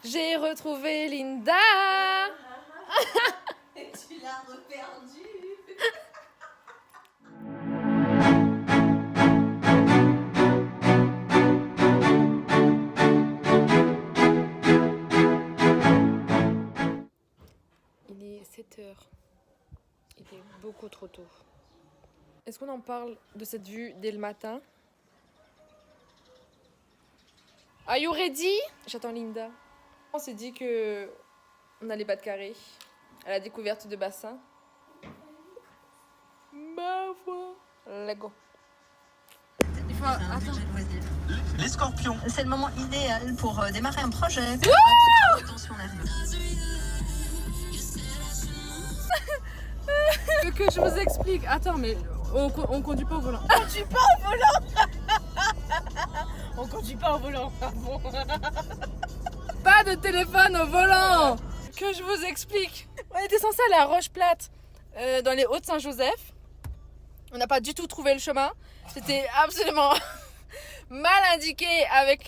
J'ai retrouvé Linda. Et tu l'as reperdue. Il est 7h. Il est beaucoup trop tôt. Est-ce qu'on en parle de cette vue dès le matin? Are you ready? J'attends Linda. On s'est dit que on n'allait pas de carré à la découverte de bassins. Ma foi. Let's go. Il faut... Attends. Les scorpions. C'est le moment idéal pour démarrer un projet. Attention nerveuse. Que je vous explique. Attends, mais on conduit pas au volant. On conduit pas au volant. On conduit pas au volant. Bon. Pas de téléphone au volant. Que je vous explique. On était censé aller à Roche-Plate, dans les Hauts-de-Saint-Joseph. On n'a pas du tout trouvé le chemin. C'était absolument mal indiqué avec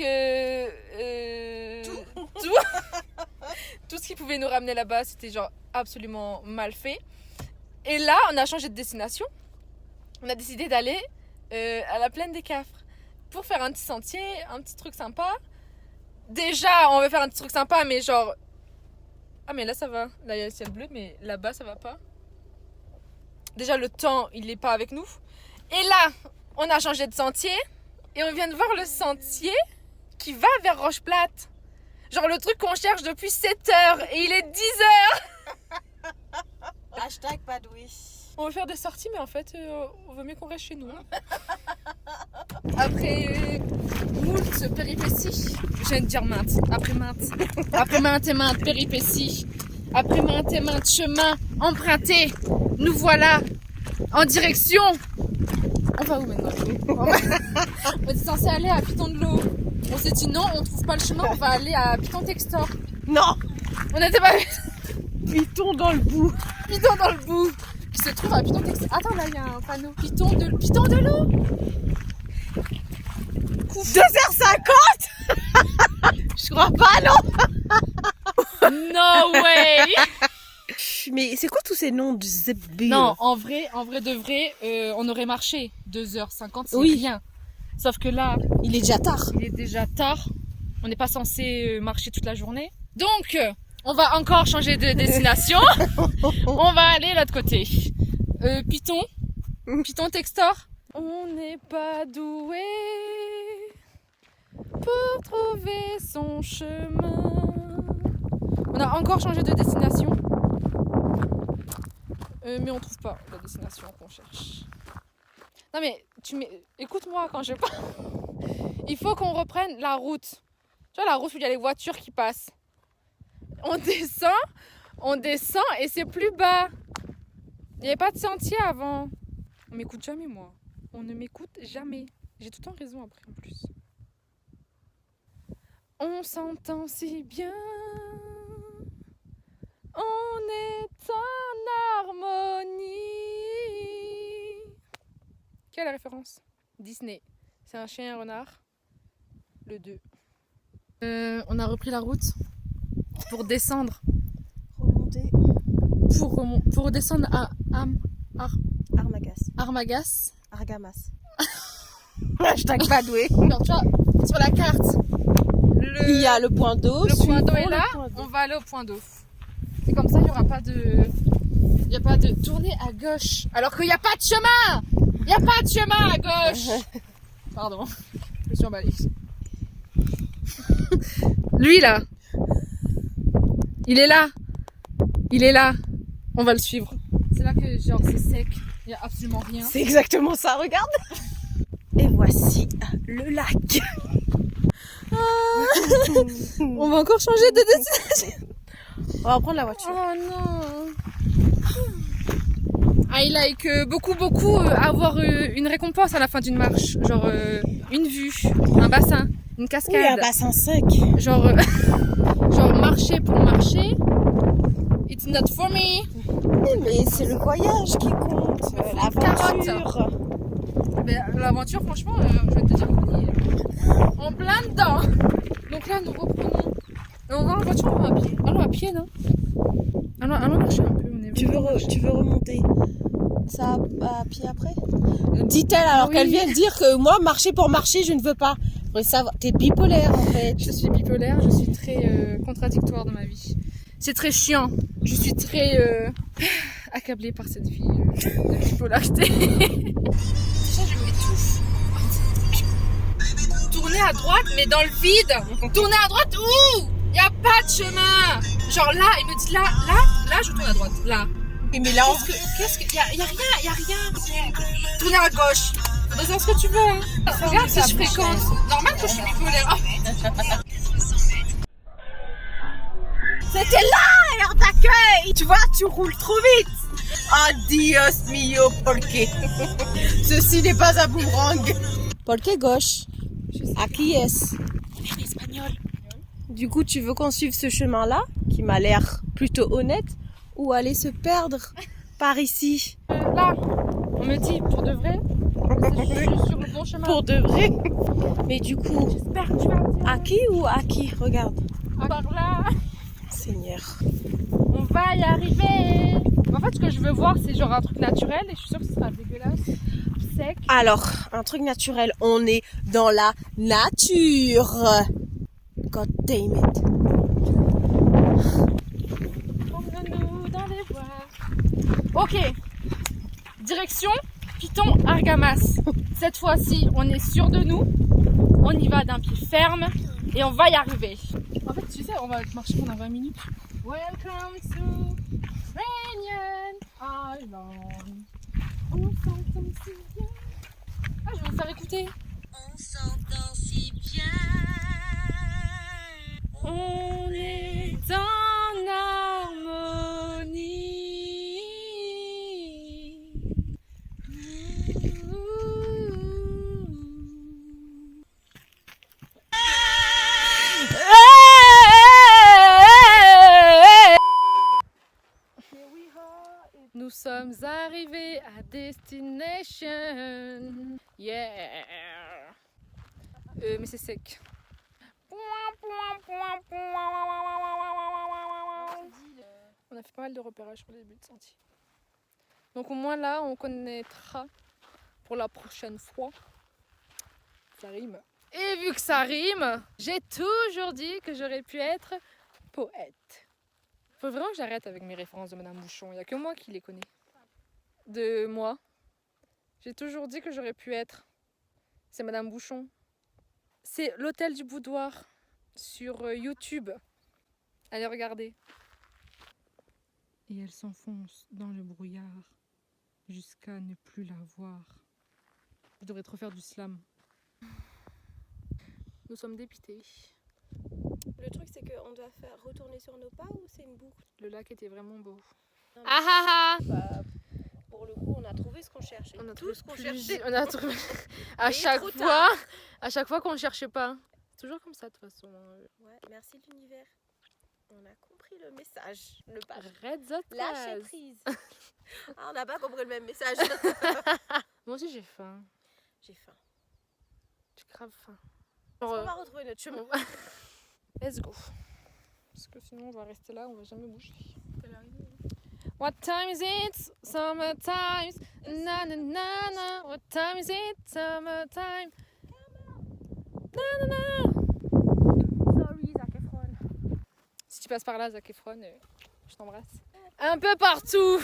tout ce qui pouvait nous ramener là-bas. C'était genre absolument mal fait. Et là, on a changé de destination. On a décidé d'aller à la plaine des Cafres pour faire un petit sentier, un petit truc sympa. Déjà, on veut faire un petit truc sympa, mais genre... Ah, mais là, ça va. Là, il y a le ciel bleu, mais là-bas, ça va pas. Déjà, le temps, il est pas avec nous. Et là, on a changé de sentier. Et on vient de voir le sentier qui va vers Roche-Plate. Genre le truc qu'on cherche depuis 7h. Et il est 10h. Hashtag pas doué. On veut faire des sorties, mais en fait, on vaut mieux qu'on reste chez nous. Après moult péripéties, je viens de dire maintes, après maintes et maintes péripéties, après maintes et maintes chemins empruntés, nous voilà en direction. On va où maintenant? On était censé aller à Piton de l'eau. On s'est dit non, on trouve pas le chemin, on va aller à Piton Textor. Non. On n'était pas... Piton dans le bout. Piton dans le bout. Qui se trouve à Piton Textor. Attends, là il y a un panneau. Piton de l'eau. 2h50. Je crois pas, non. No way. Mais c'est quoi tous ces noms de zébé? Non, en vrai de vrai, on aurait marché 2h50, c'est Oui. rien. Sauf que là, Il est déjà tard. il est déjà tard. On n'est pas censé marcher toute la journée. Donc, on va encore changer de destination. On va aller de l'autre côté. Piton Textor. On n'est pas doué pour trouver son chemin. On a encore changé de destination. Mais on trouve pas la destination qu'on cherche. Non mais écoute-moi quand je parle. Il faut qu'on reprenne la route. Tu vois la route où il y a les voitures qui passent. On descend et c'est plus bas. Il n'y avait pas de sentier avant. On m'écoute jamais moi. On ne m'écoute jamais. J'ai tout le temps raison après en plus. On s'entend si bien. On est en harmonie. Quelle référence? Disney. C'est un chien et un renard. Le 2. On a repris la route pour descendre. Remonter. Pour descendre à Armagas. Armagas. Argamas. Hashtag pas doué. Alors, tu vois, sur la carte, Il y a le point d'eau. le point d'eau est suivant là. le point d'eau. On va aller au point d'eau. C'est comme ça, il n'y aura pas de tourner à gauche. Alors qu'il n'y a pas de chemin. Il n'y a pas de chemin à gauche. Pardon, je me suis emballée. Lui là, il est là. Il est là. On va le suivre. C'est là que genre c'est sec. Il n'y a absolument rien. C'est exactement ça, regarde. Et voici le lac. On va encore changer de destination. On va prendre la voiture. Oh non. I like beaucoup avoir une récompense à la fin d'une marche. Genre une vue, un bassin, une cascade. Oui, un bassin sec. Genre, genre marcher pour marcher. It's not for me. Mais c'est le voyage qui compte. L'aventure. Mais l'aventure, franchement, je vais te dire qu'on y est en plein dedans. Donc là, nous reprenons On va en voiture ou à pied? Allons à pied, non? Allons marcher un peu. Tu veux remonter ça à pied après? Dit-elle alors Oui. qu'elle vient de dire que moi, marcher pour marcher, je ne veux pas. T'es bipolaire en fait. Je suis bipolaire, je suis très contradictoire dans ma vie. C'est très chiant. Je suis très accablée par cette vie de bipolarité. Déjà, je m'étouffe. Tourner à droite, mais dans le vide. Tourner à droite où? Il n'y a pas de chemin. Genre là, il me dit là, je tourne à droite. Là. Mais là, Qu'est-ce que. Y a rien. Tourner à gauche. Bah, c'est ce que tu veux. Hein. Regarde si je fréquente. Normal que je suis bipolaire. c'était là et on t'accueille. Tu vois, tu roules trop vite. Ah, Dios mio, Polke. Ceci n'est pas un boomerang. Polke gauche. À qui est-ce? En espagnol. Du coup, tu veux qu'on suive ce chemin-là, qui m'a l'air plutôt honnête, ou aller se perdre par ici? Là, on me dit pour de vrai. Je suis sur le bon chemin. Pour de vrai. Mais du coup, J'espère que tu vas me dire. à qui ou à qui? Regarde. Par là. Seigneur. On va y arriver. En fait, ce que je veux voir, c'est genre un truc naturel et je suis sûre que ce sera dégueulasse, sec. Alors, un truc naturel, on est dans la nature. God damn it. Promène-nous dans les bois. Ok. Direction Piton Argamas. Cette fois-ci, on est sûr de nous. On y va d'un pied ferme et on va y arriver. En fait, tu sais, on va marcher pendant 20 minutes. Welcome to Rainian Island. On s'entend si bien. Ah, je vais vous faire écouter. On s'entend si bien. On est en harmonie. Nous sommes arrivés à destination. Yeah. Mais c'est sec. On a fait pas mal de repérages sur le début de sentier. Donc au moins là, on connaîtra pour la prochaine fois. Ça rime. Et vu que ça rime, j'ai toujours dit que j'aurais pu être poète. Faut vraiment que j'arrête avec mes références de Madame Bouchon. Il n'y a que moi qui les connais. De moi. J'ai toujours dit que j'aurais pu être. C'est Madame Bouchon. C'est l'hôtel du boudoir sur YouTube. Allez regarder. Et elle s'enfonce dans le brouillard jusqu'à ne plus la voir. Je devrais trop faire du slam. Nous sommes dépités. Le truc, c'est qu'on doit faire retourner sur nos pas ou c'est une boucle? Le lac était vraiment beau. Non, mais Ah ah ah! bah, pour le coup, on a trouvé ce qu'on cherchait. On a tout ce qu'on plus- cherchait. On a trouvé. Mais À chaque trop fois, tard. à chaque fois qu'on ne cherchait pas. C'est toujours comme ça de toute façon. Ouais, merci l'univers. On a compris le message. Ne pas Red Zot. lâcher prise. Ah, on n'a pas compris le même message. Moi aussi j'ai faim. J'ai faim. J'ai grave faim. On va retrouver notre chemin. Let's go. Parce que sinon on va rester là, on va jamais bouger. What time is it? Summertime. Na na na na. What time is it? Summertime. Na na na. Sorry, Zac Efron. Si tu passes par là, Zac Efron, je t'embrasse. Un peu partout.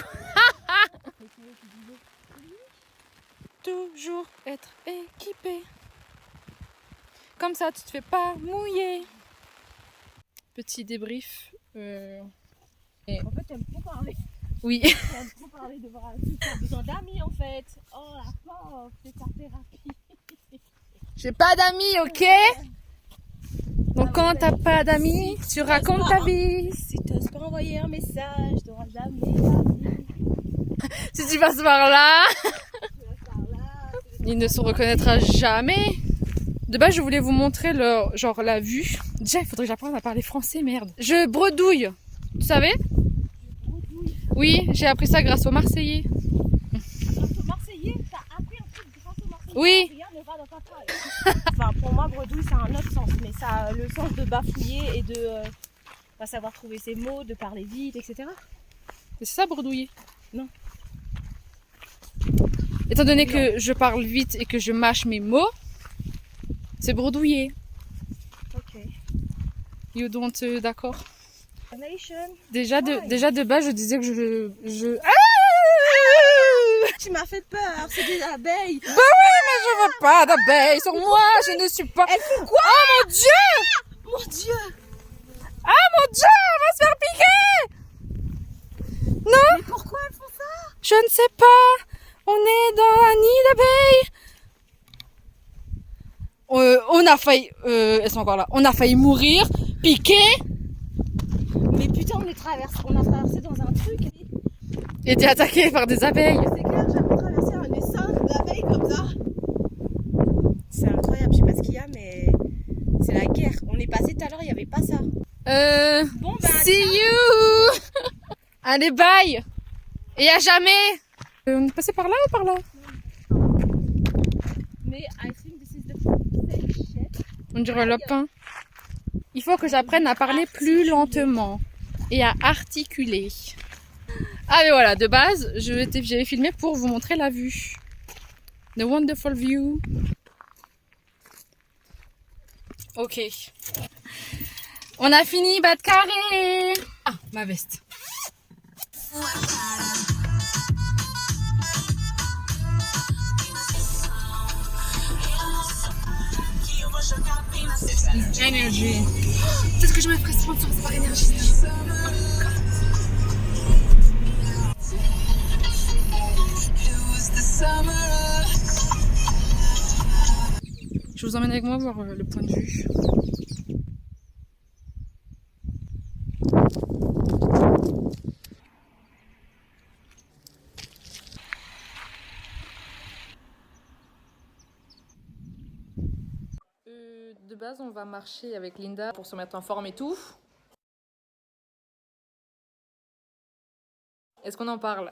Toujours être équipé. Comme ça, tu te fais pas mouiller. Petit débrief. En fait, t'aimes trop parler. Oui. T'aimes trop parler de voir un truc. T'as besoin d'amis en fait. Oh la pauvre, c'est ta thérapie. J'ai pas d'amis, ok? Donc quand t'as pas d'amis, tu racontes ta vie. Si t'oses pas envoyer un message, t'auras jamais d'amis. Si tu passes par là, Tu vas par là. il ne se reconnaîtra jamais. De base, je voulais vous montrer genre la vue. Déjà, il faudrait que j'apprenne à parler français, merde. Je bredouille. Tu savais? Oui, j'ai appris ça grâce aux Marseillais. Grâce aux Marseillais, t'as appris un truc grâce aux Marseillais. Oui. Rien ne va dans ta taille. Enfin, pour moi, bredouille, ça a un autre sens, mais ça a le sens de bafouiller et de On va savoir trouver ses mots, de parler vite, etc. C'est ça, bredouiller? Non. Étant donné que je parle vite et que je mâche mes mots, c'est bredouiller. Ok. You don't, d'accord? Nation. Déjà de base, je disais que je... Tu m'as fait peur, c'est des abeilles. Je veux pas d'abeilles sur moi, je ne suis pas... Elles font quoi? Oh mon Dieu! Mon Dieu. Ah mon Dieu, on va se faire piquer! Non, Mais pourquoi elles font ça? je ne sais pas. On est dans un nid d'abeilles. On a failli... elles sont encore là. On a failli mourir, piquer Mais putain, on a traversé dans un truc. et été attaqué par des abeilles. C'est clair, j'avais traversé un essaim d'abeilles comme ça. C'est incroyable, je sais pas ce qu'il y a, mais c'est la guerre. On est passé tout à l'heure, il n'y avait pas ça. Bon, bah, See you. Allez, bye. Et à jamais. On est passé par là ou par là? mais I think this is the same shit. On dirait le lapin. Il faut que j'apprenne à parler plus lentement et à articuler. Ah mais voilà, de base, j'avais filmé pour vous montrer la vue. The wonderful view. Ok. On a fini, bas de carré. Ah, ma veste. Energy. Peut-être que je me ferai sponsoriser par énergie. Je vous emmène avec moi voir le point de vue. De base, on va marcher avec Linda pour se mettre en forme et tout. Est-ce qu'on en parle?